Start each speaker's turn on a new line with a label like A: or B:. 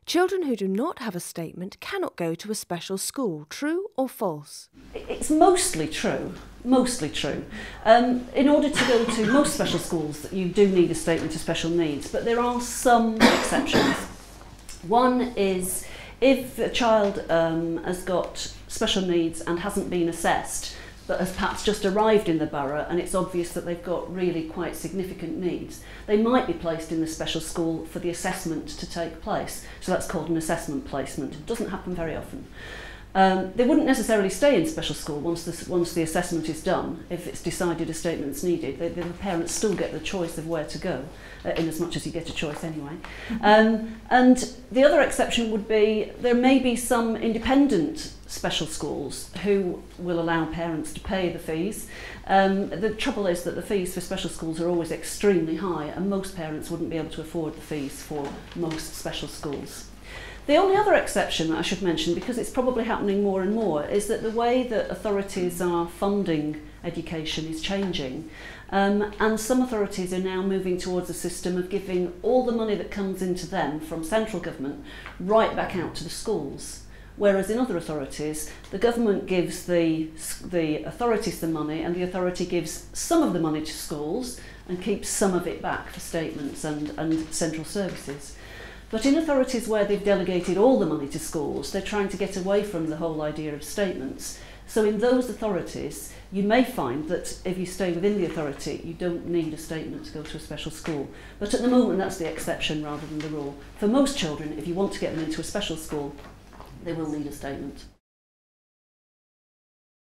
A: Children who do not have a statement cannot go to a special school. True or false?
B: It's mostly true. Mostly true. In order to go to most special schools, you do need a statement of special needs, but there are some exceptions. One is if a child has got special needs and hasn't been assessed, but has perhaps just arrived in the borough and it's obvious that they've got really quite significant needs, they might be placed in the special school for the assessment to take place. So that's called an assessment placement. It doesn't happen very often. They wouldn't necessarily stay in special school once the assessment is done. If it's decided a statement's needed, the parents still get the choice of where to go, in as much as you get a choice anyway. And the other exception would be there may be some independent special schools who will allow parents to pay the fees. The trouble is that the fees for special schools are always extremely high, and most parents wouldn't be able to afford the fees for most special schools. The only other exception that I should mention, because it's probably happening more and more, is that the way that authorities are funding education is changing. And some authorities are now moving towards a system of giving all the money that comes into them from central government right back out to the schools. Whereas in other authorities, the government gives the authorities the money, and the authority gives some of the money to schools and keeps some of it back for statements and central services. But in authorities where they've delegated all the money to schools, they're trying to get away from the whole idea of statements. So in those authorities, you may find that if you stay within the authority, you don't need a statement to go to a special school. But at the moment, that's the exception rather than the rule. For most children, if you want to get them into a special school, they will need a statement.